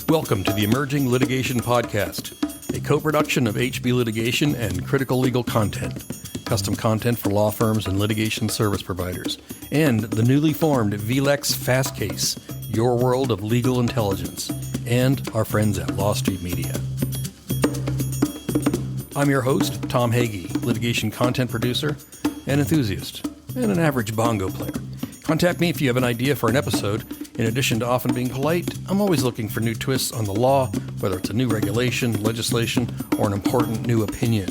Welcome to the Emerging Litigation Podcast, a co-production of HB Litigation and Critical Legal Content, custom content for law firms and litigation service providers, and the newly formed VLEX Fast Case, your world of legal intelligence, and our friends at Law Street Media. I'm your host, Tom Hagy, litigation content producer, an enthusiast, and an average bongo player. Contact me if you have an idea for an episode. In addition to often being polite, I'm always looking for new twists on the law, whether it's a new regulation, legislation, or an important new opinion.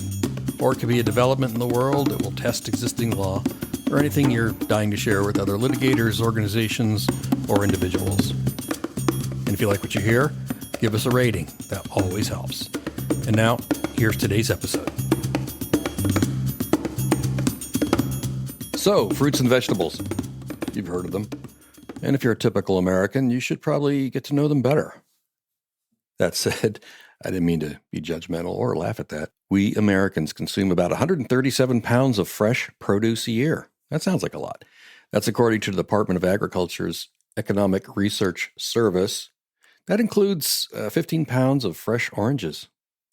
Or it could be a development in the world that will test existing law, or anything you're dying to share with other litigators, organizations, or individuals. And if you like what you hear, give us a rating. That always helps. And now, here's today's episode. So, fruits and vegetables. You've heard of them. And if you're a typical American, you should probably get to know them better. That said, I didn't mean to be judgmental or laugh at that. We Americans consume about 137 pounds of fresh produce a year. That sounds like a lot. That's according to the Department of Agriculture's Economic Research Service. That includes 15 pounds of fresh oranges.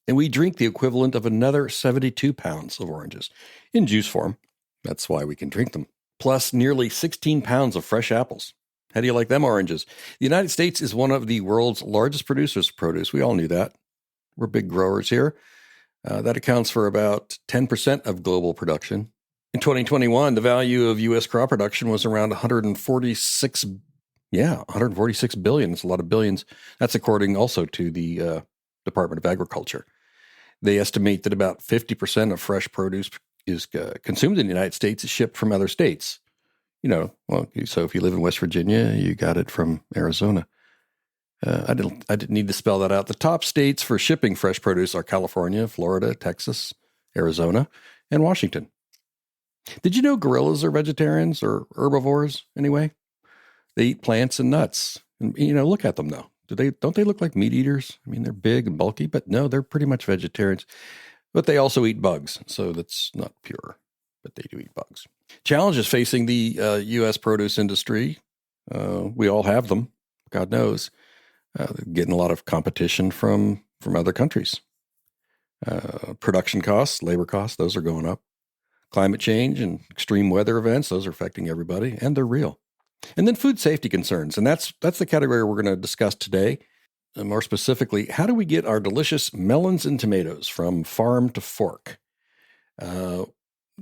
And we drink the equivalent of another 72 pounds of oranges in juice form. That's why we can drink them. Plus nearly 16 pounds of fresh apples. How do you like them oranges? The United States is one of the world's largest producers of produce. We all knew that. We're big growers here. That accounts for about 10% of global production. In 2021, the value of U.S. crop production was around 146 billion. It's a lot of billions. That's according also to the Department of Agriculture. They estimate that about 50% of fresh produce is consumed in the United States is shipped from other states. So if you live in West Virginia, you got it from Arizona. I didn't need to spell that out. The top states for shipping fresh produce are California, Florida, Texas, Arizona, and Washington. Did you know gorillas are vegetarians or herbivores anyway? They eat plants and nuts. And look at them though. Don't they look like meat eaters? I mean, they're big and bulky, but no, they're pretty much vegetarians. But they also eat bugs, so that's not pure, but they do eat bugs. Challenges facing the U.S. produce industry, we all have them, God knows. Getting a lot of competition from other countries. Production costs, labor costs, those are going up. Climate change and extreme weather events, those are affecting everybody, and they're real. And then food safety concerns, and that's the category we're going to discuss today. More specifically, how do we get our delicious melons and tomatoes from farm to fork?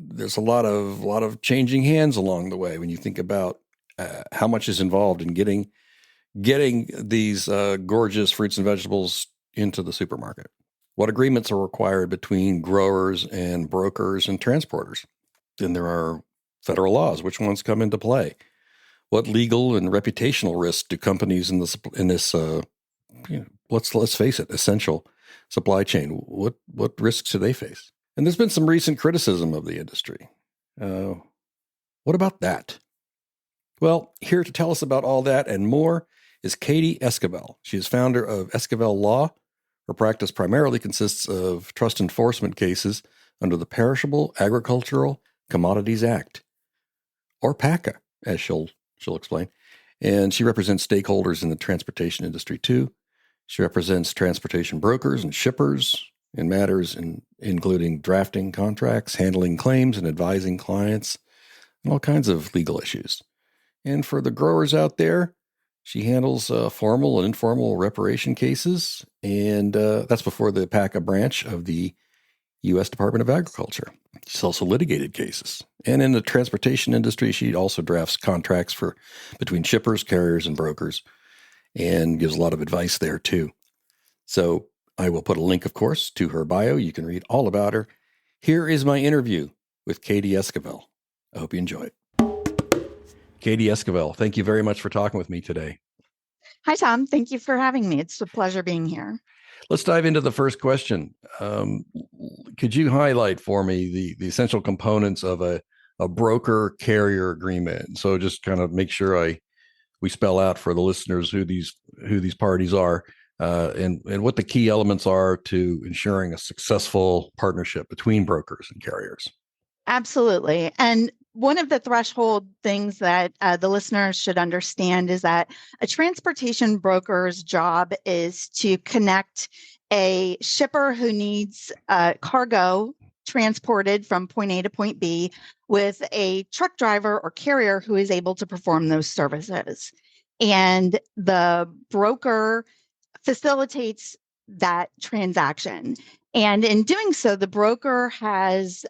There's a lot of changing hands along the way when you think about how much is involved in getting these gorgeous fruits and vegetables into the supermarket. What agreements are required between growers and brokers and transporters? Then there are federal laws. Which ones come into play? What legal and reputational risks do companies in this let's face it, essential supply chain, what risks do they face? And there's been some recent criticism of the industry. What about that? Well, here to tell us about all that and more is Katy Esquivel. She is founder of Esquivel Law. Her practice primarily consists of trust enforcement cases under the Perishable Agricultural Commodities Act, or PACA, as she'll explain. And she represents stakeholders in the transportation industry too. She represents transportation brokers and shippers in matters including drafting contracts, handling claims, and advising clients, and all kinds of legal issues. And for the growers out there, she handles formal and informal reparation cases, and that's before the PACA branch of the U.S. Department of Agriculture. She's also litigated cases. And in the transportation industry, she also drafts contracts between shippers, carriers, and brokers, and gives a lot of advice there too. So I will put a link, of course, to her bio. You can read all about her. Here is my interview with Katy Esquivel. I hope you enjoy it. Katy Esquivel, thank you very much for talking with me today. Hi, Tom. Thank you for having me. It's a pleasure being here. Let's dive into the first question. Could you highlight for me the essential components of a broker-carrier agreement? So just kind of make sure we spell out for the listeners who these parties are, and what the key elements are to ensuring a successful partnership between brokers and carriers. Absolutely. And one of the threshold things that the listeners should understand is that a transportation broker's job is to connect a shipper who needs cargo transported from point A to point B with a truck driver or carrier who is able to perform those services. And the broker facilitates that transaction. And in doing so, the broker has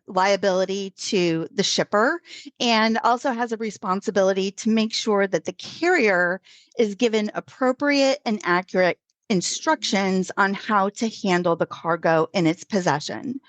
liability to the shipper and also has a responsibility to make sure that the carrier is given appropriate and accurate instructions on how to handle the cargo in its possession.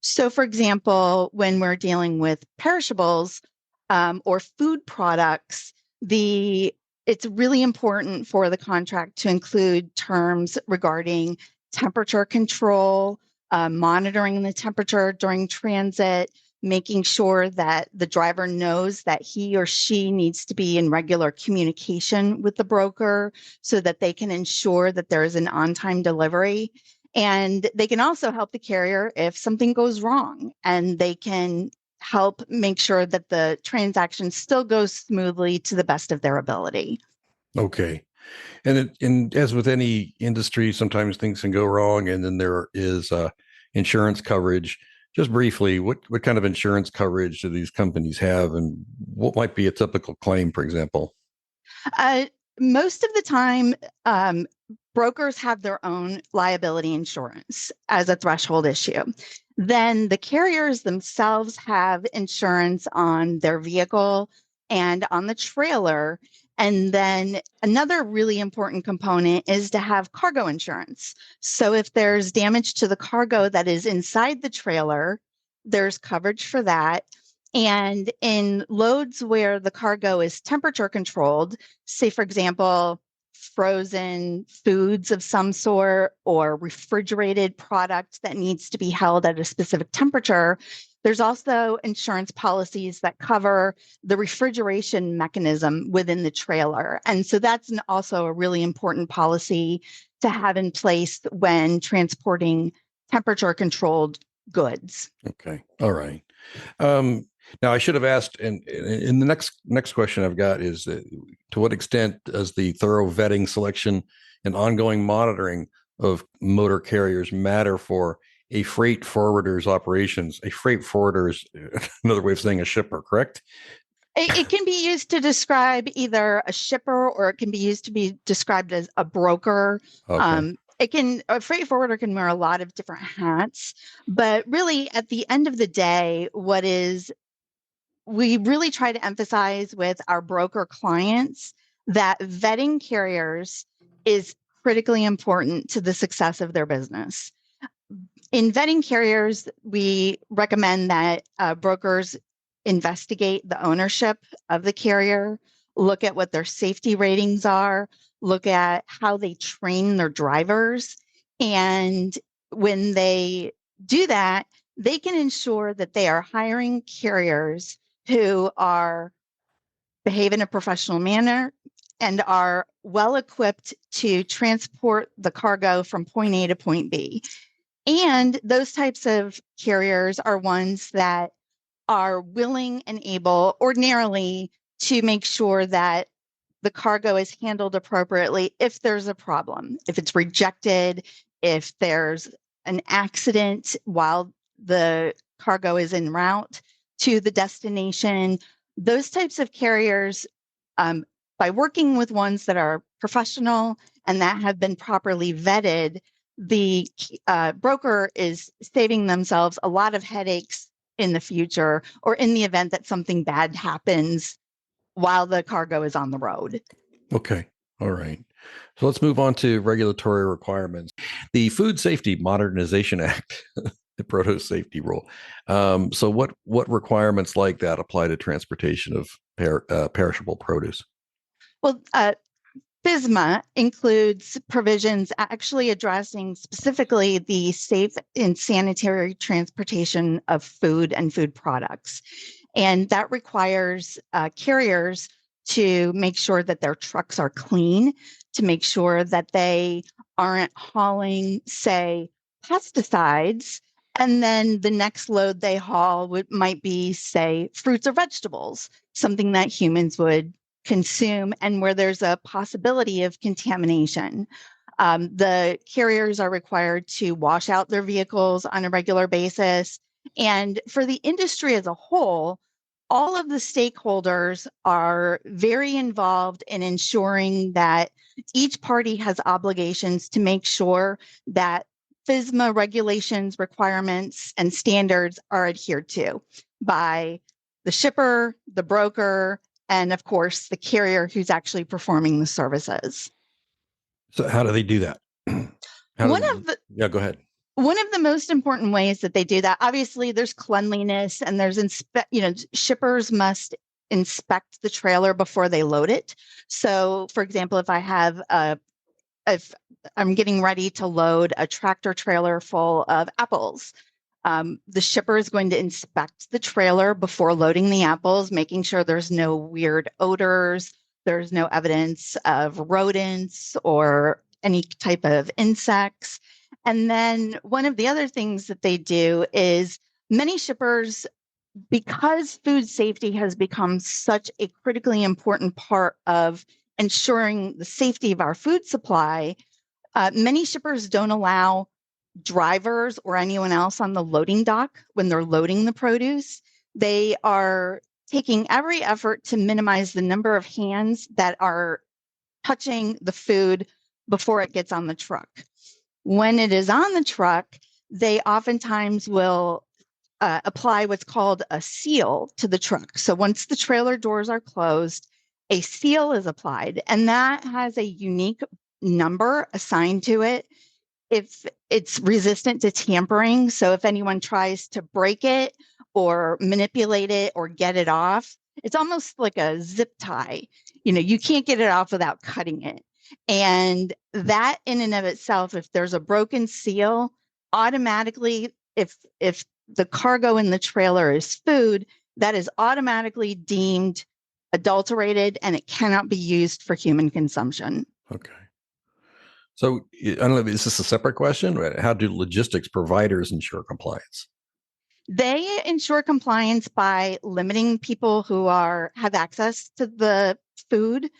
So, for example, when we're dealing with perishables or food products, it's really important for the contract to include terms regarding temperature control, monitoring the temperature during transit, making sure that the driver knows that he or she needs to be in regular communication with the broker so that they can ensure that there is an on-time delivery. And they can also help the carrier if something goes wrong, and they can help make sure that the transaction still goes smoothly to the best of their ability. Okay. And as with any industry, sometimes things can go wrong, and then there is insurance coverage. Just briefly, what kind of insurance coverage do these companies have, and what might be a typical claim, for example? Most of the time, brokers have their own liability insurance as a threshold issue. Then the carriers themselves have insurance on their vehicle and on the trailer. And then another really important component is to have cargo insurance. So if there's damage to the cargo that is inside the trailer, there's coverage for that. And in loads where the cargo is temperature controlled, say, for example, frozen foods of some sort or refrigerated product that needs to be held at a specific temperature, there's also insurance policies that cover the refrigeration mechanism within the trailer. And so that's also a really important policy to have in place when transporting temperature controlled goods. Okay. All right. Now, I should have asked, and in the next question I've got is, to what extent does the thorough vetting, selection, and ongoing monitoring of motor carriers matter for a freight forwarder's operations? A freight forwarder is another way of saying a shipper, correct? It can be used to describe either a shipper, or it can be used to be described as a broker. Okay. A freight forwarder can wear a lot of different hats, but really at the end of the day, we really try to emphasize with our broker clients that vetting carriers is critically important to the success of their business. In vetting carriers, we recommend that brokers investigate the ownership of the carrier, look at what their safety ratings are, look at how they train their drivers. And when they do that, they can ensure that they are hiring carriers who behave in a professional manner and are well equipped to transport the cargo from point A to point B. And those types of carriers are ones that are willing and able ordinarily to make sure that the cargo is handled appropriately if there's a problem, if it's rejected, if there's an accident while the cargo is en route to the destination. Those types of carriers, by working with ones that are professional and that have been properly vetted, the broker is saving themselves a lot of headaches in the future, or in the event that something bad happens while the cargo is on the road. Okay. All right. So let's move on to regulatory requirements. The Food Safety Modernization Act, the produce safety rule. So what requirements like that apply to transportation of perishable produce? Well, FSMA includes provisions actually addressing specifically the safe and sanitary transportation of food and food products. And that requires carriers to make sure that their trucks are clean, to make sure that they aren't hauling, say, pesticides And then the next load they haul might be, say, fruits or vegetables, something that humans would consume and where there's a possibility of contamination. The carriers are required to wash out their vehicles on a regular basis. And for the industry as a whole, all of the stakeholders are very involved in ensuring that each party has obligations to make sure that FSMA regulations, requirements, and standards are adhered to by the shipper, the broker, and of course, the carrier who's actually performing the services. So how do they do that? Yeah, go ahead. One of the most important ways that they do that, obviously, there's cleanliness and there's shippers must inspect the trailer before they load it. So, for example, if I'm getting ready to load a tractor trailer full of apples, the shipper is going to inspect the trailer before loading the apples, making sure there's no weird odors, there's no evidence of rodents or any type of insects. And then one of the other things that they do is many shippers, because food safety has become such a critically important part of ensuring the safety of our food supply, many shippers don't allow drivers or anyone else on the loading dock when they're loading the produce. They are taking every effort to minimize the number of hands that are touching the food before it gets on the truck. When it is on the truck, they oftentimes will apply what's called a seal to the truck. So once the trailer doors are closed, a seal is applied, and that has a unique number assigned to it if it's resistant to tampering. So if anyone tries to break it or manipulate it or get it off, it's almost like a zip tie. You can't get it off without cutting it. And that in and of itself, if there's a broken seal, automatically, if the cargo in the trailer is food, that is automatically deemed adulterated and it cannot be used for human consumption. Okay. So I don't know, is this a separate question? Right? How do logistics providers ensure compliance? They ensure compliance by limiting people who have access to the food.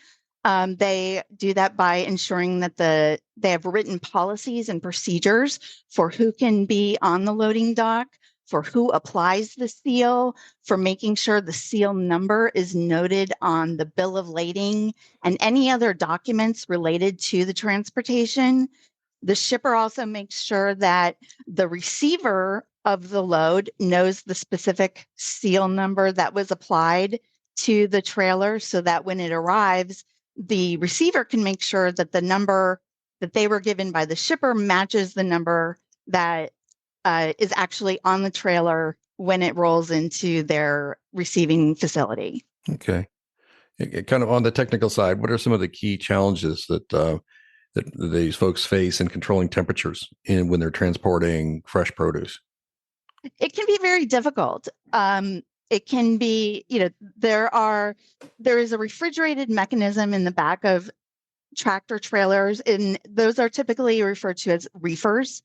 They do that by ensuring that they have written policies and procedures for who can be on the loading dock, for who applies the seal, for making sure the seal number is noted on the bill of lading and any other documents related to the transportation. The shipper also makes sure that the receiver of the load knows the specific seal number that was applied to the trailer so that when it arrives, the receiver can make sure that the number that they were given by the shipper matches the number that is actually on the trailer when it rolls into their receiving facility. Okay. Kind of on the technical side, what are some of the key challenges that these folks face in controlling temperatures when they're transporting fresh produce? It can be very difficult. It can be, there is a refrigerated mechanism in the back of tractor trailers, and those are typically referred to as reefers.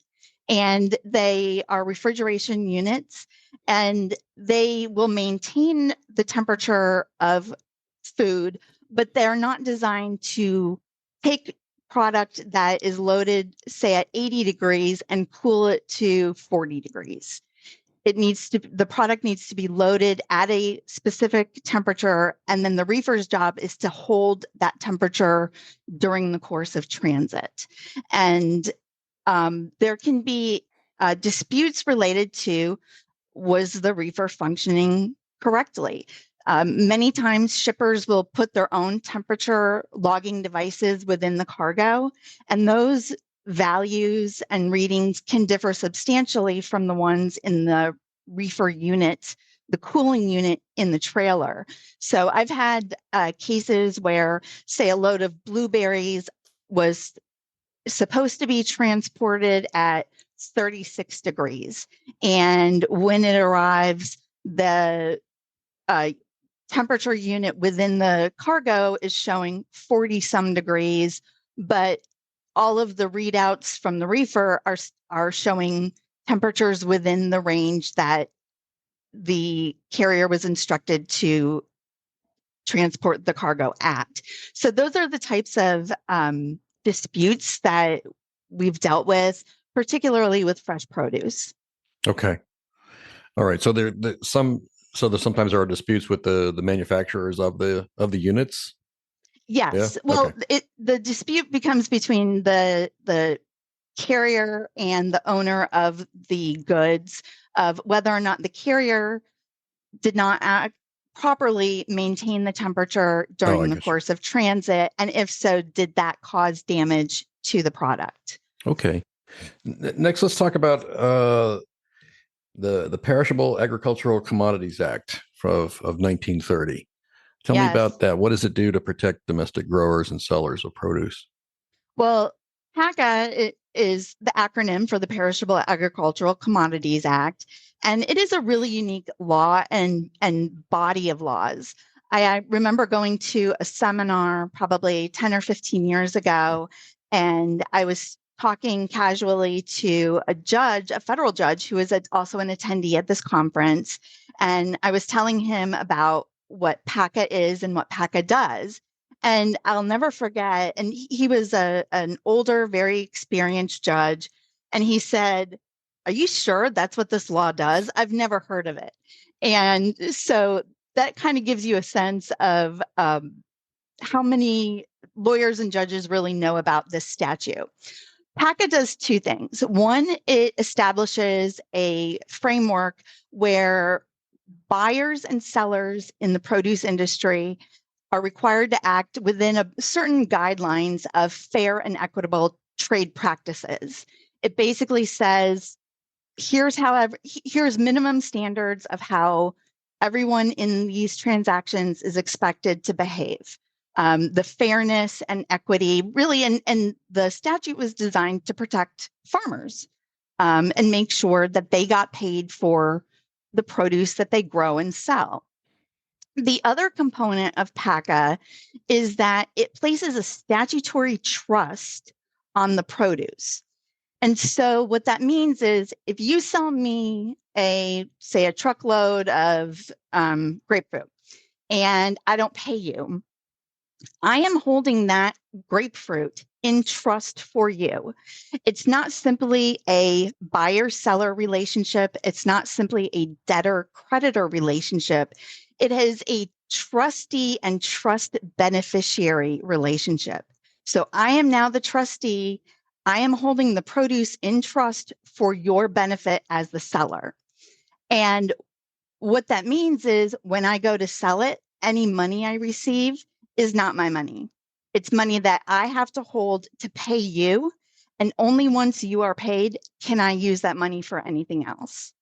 And they are refrigeration units, and they will maintain the temperature of food, but they're not designed to take product that is loaded, say, at 80 degrees and cool it to 40 degrees. The product needs to be loaded at a specific temperature, and then the reefer's job is to hold that temperature during the course of transit. And there can be disputes related to, was the reefer functioning correctly? Many times shippers will put their own temperature logging devices within the cargo, and those values and readings can differ substantially from the ones in the reefer unit, the cooling unit in the trailer. So I've had cases where, say, a load of blueberries was supposed to be transported at 36 degrees. And when it arrives, the temperature unit within the cargo is showing 40 some degrees, but all of the readouts from the reefer are showing temperatures within the range that the carrier was instructed to transport the cargo at. So those are the types of disputes that we've dealt with, particularly with fresh produce. Okay. All right. So there sometimes are disputes with the manufacturers of the units. Yeah. Yes. Okay. Well, the dispute becomes between the carrier and the owner of the goods, of whether or not the carrier did not properly maintain the temperature Oh, I during the get you. course of transit, and if so, did that cause damage to the product? Okay. Next, let's talk about the Perishable Agricultural Commodities Act of 1930. Tell me Yes. about that. What does it do to protect domestic growers and sellers of produce? Well, PACA is the acronym for the Perishable Agricultural Commodities Act, and it is a really unique law and body of laws. I remember going to a seminar probably 10 or 15 years ago, and I was talking casually to a judge, a federal judge, who is also an attendee at this conference. And I was telling him about what PACA is and what PACA does. And I'll never forget, and he was an older, very experienced judge. And he said, "Are you sure that's what this law does? I've never heard of it." And so that kind of gives you a sense of how many lawyers and judges really know about this statute. PACA does two things. One, it establishes a framework where buyers and sellers in the produce industry are required to act within a certain guidelines of fair and equitable trade practices. It basically says, here's minimum standards of how everyone in these transactions is expected to behave. The fairness and equity, really, and the statute was designed to protect farmers and make sure that they got paid for the produce that they grow and sell. The other component of PACA is that it places a statutory trust on the produce. And so what that means is if you sell me say a truckload of grapefruit and I don't pay you, I am holding that grapefruit in trust for you. It's not simply a buyer-seller relationship. It's not simply a debtor-creditor relationship. It is a trustee and trust beneficiary relationship. So I am now the trustee. I am holding the produce in trust for your benefit as the seller. And what that means is when I go to sell it, any money I receive is not my money. It's money that I have to hold to pay you. And only once you are paid can I use that money for anything else.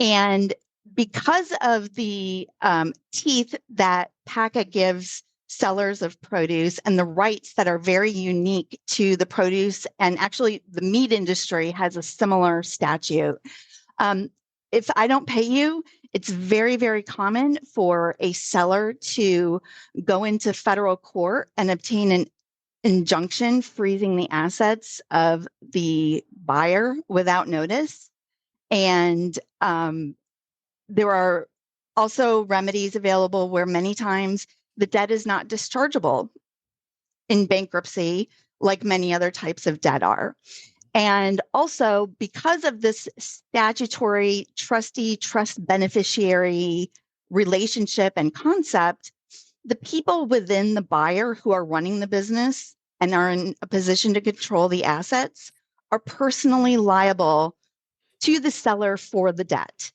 And because of the teeth that PACA gives sellers of produce and the rights that are very unique to the produce, and actually the meat industry has a similar statute. If I don't pay you, it's very, very common for a seller to go into federal court and obtain an injunction freezing the assets of the buyer without notice. And there are also remedies available where many times the debt is not dischargeable in bankruptcy, like many other types of debt are. And also, because of this statutory trustee trust beneficiary relationship and concept, the people within the buyer who are running the business and are in a position to control the assets are personally liable to the seller for the debt.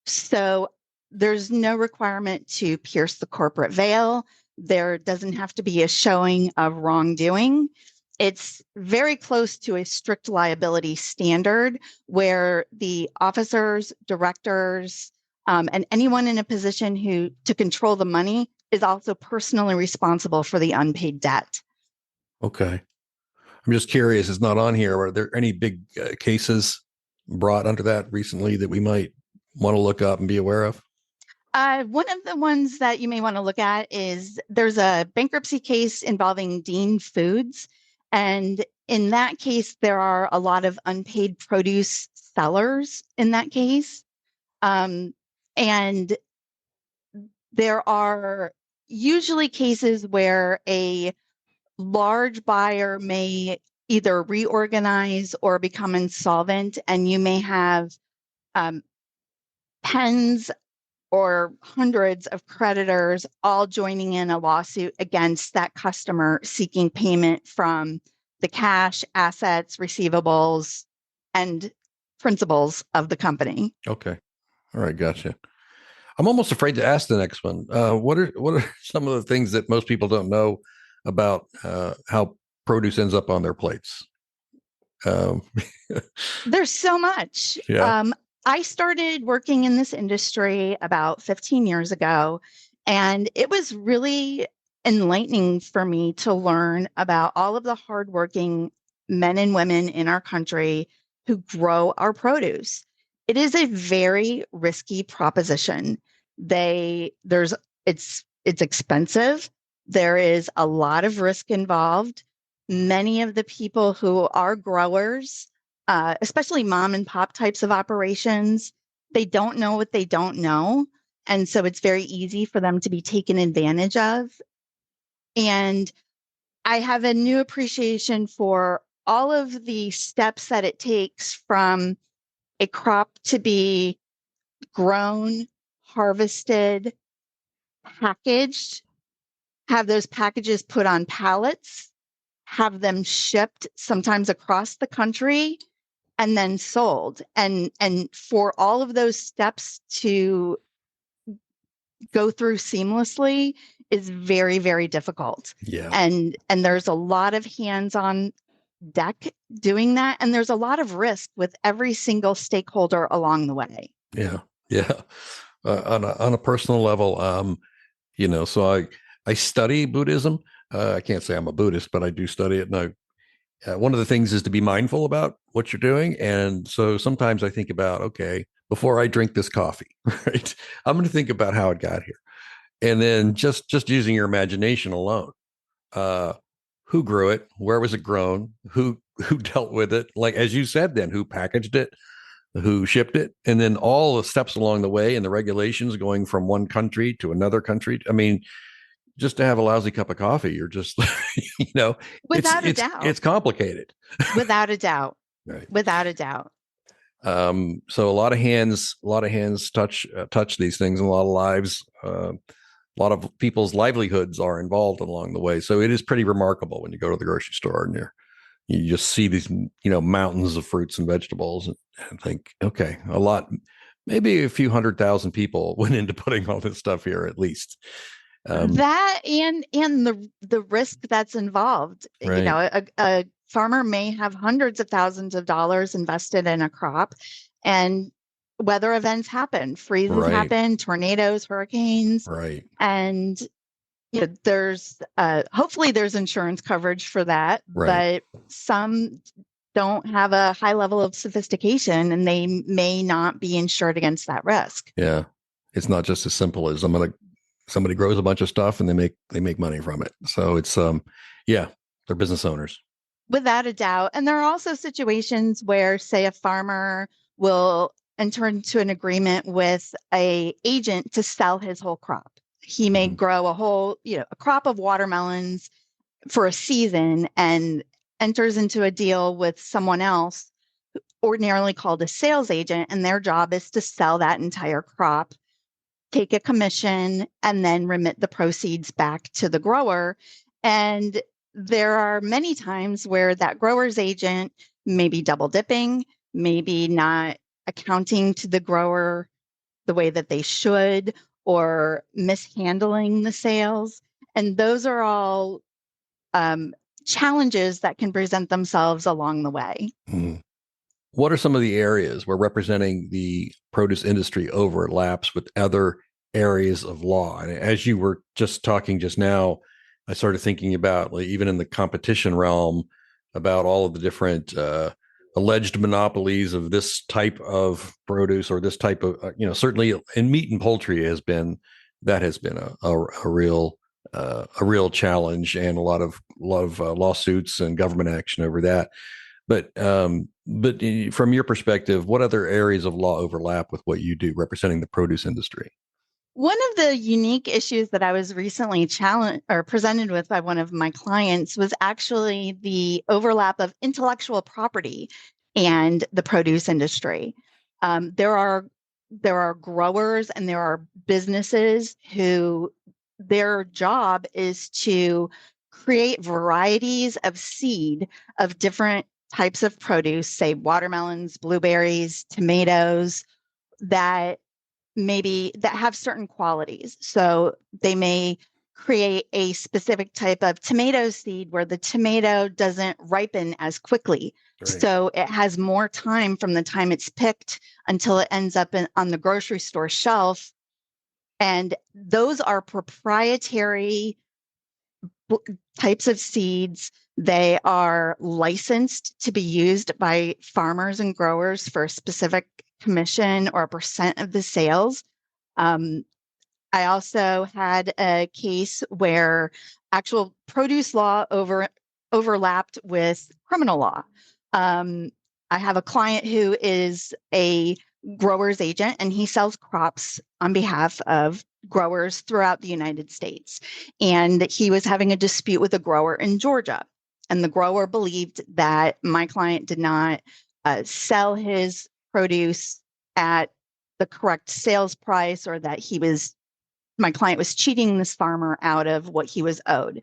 So there's no requirement to pierce the corporate veil. There doesn't have to be a showing of wrongdoing. It's very close to a strict liability standard where the officers, directors, and anyone in a position to control the money is also personally responsible for the unpaid debt. Okay. I'm just curious. It's not on here. Are there any big cases brought under that recently that we might want to look up and be aware of? One of the ones that you may want to look at is there's a bankruptcy case involving Dean Foods. And in that case, there are a lot of unpaid produce sellers in that case. And there are usually cases where a large buyer may either reorganize or become insolvent, and you may have tens or hundreds of creditors all joining in a lawsuit against that customer seeking payment from the cash, assets, receivables, and principals of the company. Okay. All right. Gotcha. I'm almost afraid to ask the next one. What are some of the things that most people don't know about how produce ends up on their plates? Um, There's so much. yeah. I started working in this industry about 15 years ago, and it was really enlightening for me to learn about all of the hardworking men and women in our country who grow our produce. It is a very risky proposition. There's it's expensive. There is a lot of risk involved. Many of the people who are growers, especially mom and pop types of operations, they don't know what they don't know. And so it's very easy for them to be taken advantage of. And I have a new appreciation for all of the steps that it takes from a crop to be grown, harvested, packaged, have those packages put on pallets, have them shipped sometimes across the country, and then sold. And for all of those steps to go through seamlessly is very, very difficult. Yeah. And there's a lot of hands on deck doing that. And there's a lot of risk with every single stakeholder along the way. Yeah. Yeah. On a personal level, so I study Buddhism. I can't say I'm a Buddhist, but I do study it. And one of the things is to be mindful about what you're doing. And so sometimes I think about, okay, before I drink this coffee, right, I'm going to think about how it got here. And then just using your imagination alone, uh, who grew it? Where was it grown? Who dealt with it? Like, as you said, then who packaged it? Who shipped it? And then all the steps along the way and the regulations going from one country to another country. I mean, just to have a lousy cup of coffee, you're just, Without a doubt. it's complicated. Without a doubt. Right. Without a doubt. So a lot of hands touch these things, and a lot of lives, a lot of people's livelihoods are involved along the way. So it is pretty remarkable when you go to the grocery store and you just see these, mountains of fruits and vegetables, and think, okay, maybe a few 100,000 people went into putting all this stuff here at least. That and the risk that's involved. Right. A farmer may have hundreds of thousands of dollars invested in a crop, and weather events happen, freezes happen, tornadoes, hurricanes, right, and there's hopefully there's insurance coverage for that, right. but some don't have a high level of sophistication, and they may not be insured against that risk. Yeah, it's not just as simple as somebody grows a bunch of stuff and they make money from it. So it's they're business owners. Without a doubt. And there are also situations where, say, a farmer will enter into an agreement with a agent to sell his whole crop. He may grow a crop of watermelons for a season and enters into a deal with someone else, ordinarily called a sales agent, and their job is to sell that entire crop, take a commission, and then remit the proceeds back to the grower. And there are many times where that grower's agent may be double dipping, maybe not accounting to the grower the way that they should, or mishandling the sales. And those are all challenges that can present themselves along the way. Mm. What are some of the areas where representing the produce industry overlaps with other areas of law? And as you were just talking just now, I started thinking about, like, even in the competition realm, about all of the different alleged monopolies of this type of produce, or this type of, certainly in meat and poultry has been a real challenge, and a lot of lawsuits and government action over that. But from your perspective, what other areas of law overlap with what you do representing the produce industry? One of the unique issues that I was recently challenged or presented with by one of my clients was actually the overlap of intellectual property and the produce industry. There are growers and there are businesses who their job is to create varieties of seed of different types of produce, say watermelons, blueberries, tomatoes, that that have certain qualities. So they may create a specific type of tomato seed where the tomato doesn't ripen as quickly. Right. So it has more time from the time it's picked until it ends up on the grocery store shelf. And those are proprietary types of seeds. They are licensed to be used by farmers and growers for a specific commission or a percent of the sales. Um, I also had a case where actual produce law overlapped with criminal law. Um, I have a client who is a grower's agent and he sells crops on behalf of growers throughout the United States. And he was having a dispute with a grower in Georgia. And the grower believed that my client did not sell his produce at the correct sales price, or that my client was cheating this farmer out of what he was owed.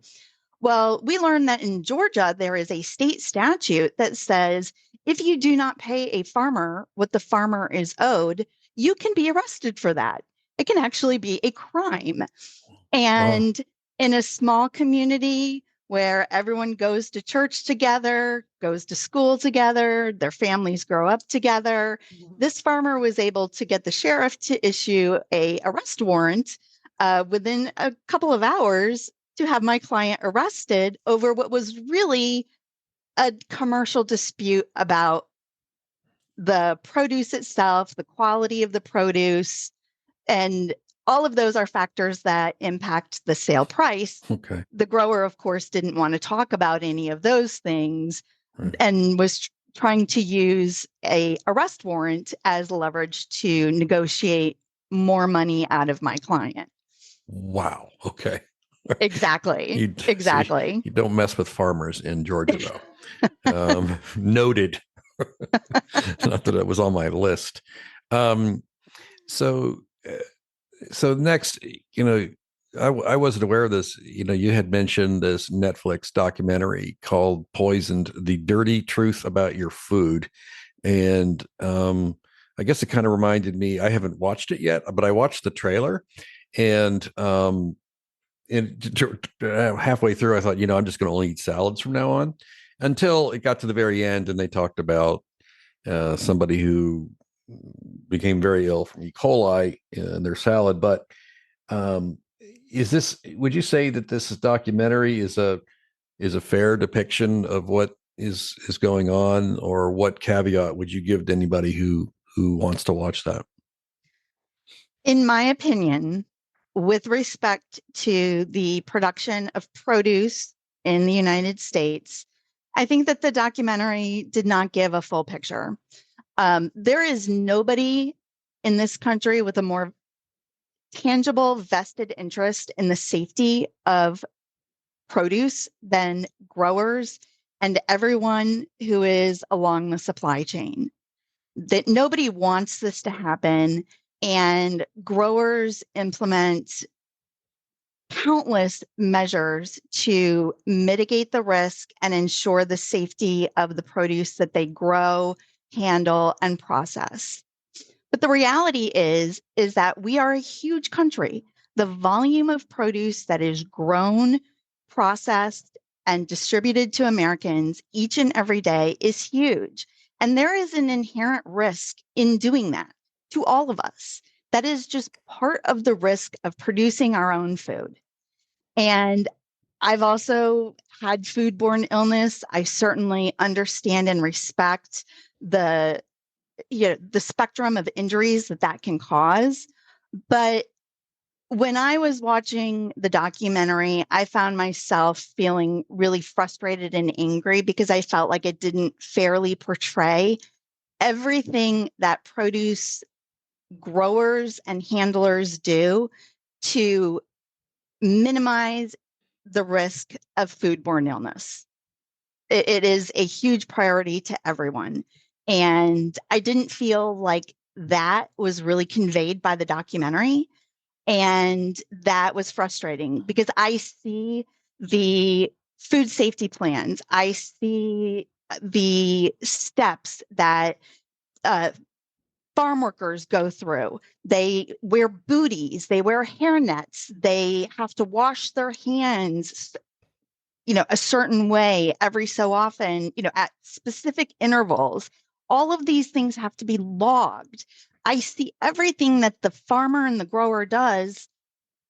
Well, we learned that in Georgia, there is a state statute that says if you do not pay a farmer what the farmer is owed, you can be arrested for that. It can actually be a crime. Wow. And in a small community where everyone goes to church together, goes to school together, their families grow up together, this farmer was able to get the sheriff to issue a arrest warrant within a couple of hours to have my client arrested over what was really a commercial dispute about the produce itself, the quality of the produce, and all of those are factors that impact the sale price. Okay. The grower, of course, didn't want to talk about any of those things Right. and was trying to use a arrest warrant as leverage to negotiate more money out of my client. Wow. Okay. Exactly. So Exactly. you don't mess with farmers in Georgia, though. Noted. Not that it was on my list. Um, so, uh, so next, I wasn't aware of this. You had mentioned this Netflix documentary called "Poisoned: The Dirty Truth About Your Food," and I guess it kind of reminded me. I haven't watched it yet, but I watched the trailer, and halfway through, I thought, I'm just going to only eat salads from now on. Until it got to the very end, and they talked about somebody who became very ill from E. coli in their salad. But um, would you say that this documentary is a fair depiction of what is going on, or what caveat would you give to anybody who wants to watch that? In my opinion, with respect to the production of produce in the United States, I think that the documentary did not give a full picture. There is nobody in this country with a more tangible vested interest in the safety of produce than growers and everyone who is along the supply chain. That nobody wants this to happen, and growers implement countless measures to mitigate the risk and ensure the safety of the produce that they grow, handle, and process. But the reality is that we are a huge country. The volume of produce that is grown, processed, and distributed to Americans each and every day is huge. And there is an inherent risk in doing that to all of us. That is just part of the risk of producing our own food. And I've also had foodborne illness. I certainly understand and respect the the spectrum of injuries that can cause. But When I was watching the documentary, I found myself feeling really frustrated and angry because I felt like it didn't fairly portray everything that produce growers and handlers do to minimize the risk of foodborne illness. It is a huge priority to everyone. And I didn't feel like that was really conveyed by the documentary. And that was frustrating because I see the food safety plans. I see the steps that farm workers go through. They wear booties, they wear hairnets, they have to wash their hands, a certain way every so often, at specific intervals. All of these things have to be logged. I see everything that the farmer and the grower does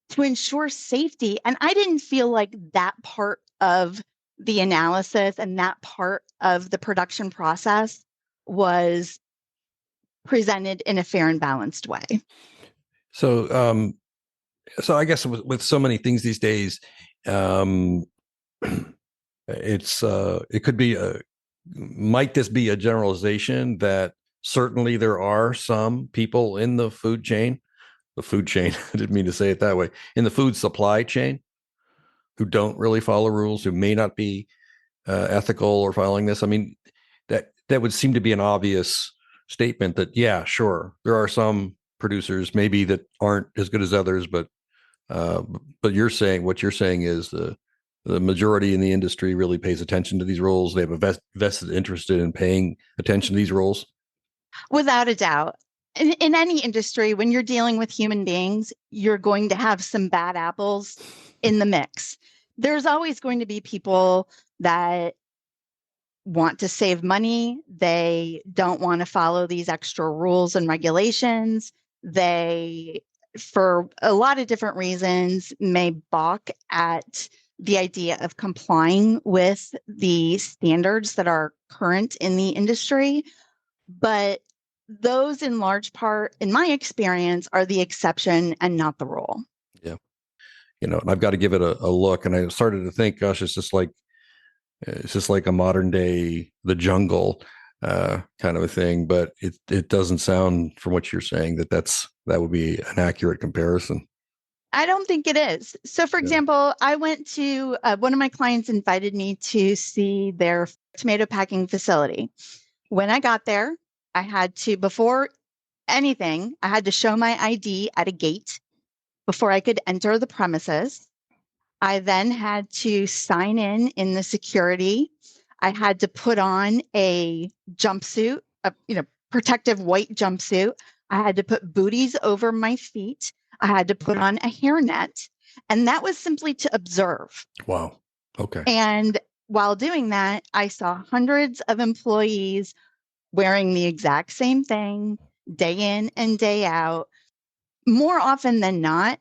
to ensure safety. And I didn't feel like that part of the analysis and that part of the production process was presented in a fair and balanced way. So, so I guess with so many things these days, it could be might this be a generalization that certainly there are some people in the food chain, I didn't mean to say it that way, in the food supply chain who don't really follow rules, who may not be ethical or following this. I mean, that would seem to be an obvious statement that, yeah, sure, there are some producers maybe that aren't as good as others, but what you're saying is the majority in the industry really pays attention to these rules. They have a vested interest in paying attention to these rules. Without a doubt. In any industry, when you're dealing with human beings, you're going to have some bad apples in the mix. There's always going to be people that want to save money. They don't want to follow these extra rules and regulations. They, for a lot of different reasons, may balk at the idea of complying with the standards that are current in the industry. But those, in large part, in my experience, are the exception and not the rule. Yeah. And I've got to give it a look. And I started to think, gosh, it's just like a modern day The Jungle kind of a thing. But it doesn't sound, from what you're saying, that would be an accurate comparison. I don't think it is. So, for example, I went to one of my clients invited me to see their tomato packing facility. When I got there, I had to, before anything, I had to show my ID at a gate before I could enter the premises. I then had to sign in the security. I had to put on a jumpsuit, a protective white jumpsuit. I had to put booties over my feet. I had to put on a hairnet. And that was simply to observe. Wow. Okay. And while doing that, I saw hundreds of employees wearing the exact same thing day in and day out. More often than not,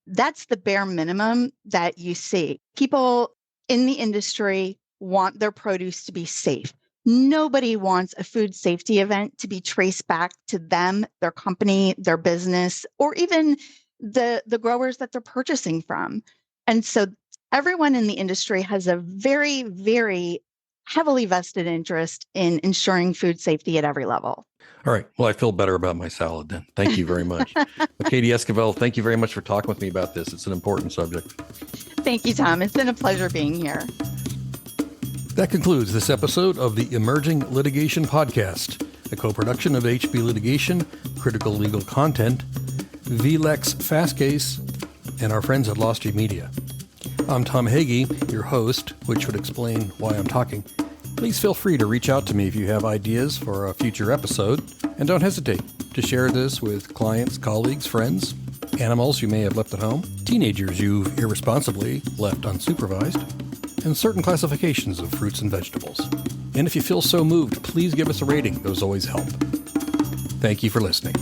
that's the bare minimum that you see. People in the industry want their produce to be safe. Nobody wants a food safety event to be traced back to them, their company, their business, or even the growers that they're purchasing from. And so everyone in the industry has a very, very heavily vested interest in ensuring food safety at every level. All right. Well, I feel better about my salad then. Thank you very much. Katy Esquivel, thank you very much for talking with me about this. It's an important subject. Thank you, Tom. It's been a pleasure being here. That concludes this episode of the Emerging Litigation Podcast, a co-production of HB Litigation, Critical Legal Content, VLEX Fastcase, and our friends at Lost G Media. I'm Tom Hagy, your host, which would explain why I'm talking. Please feel free to reach out to me if you have ideas for a future episode, and don't hesitate to share this with clients, colleagues, friends, animals you may have left at home, teenagers you've irresponsibly left unsupervised, and certain classifications of fruits and vegetables. And if you feel so moved, please give us a rating. Those always help. Thank you for listening.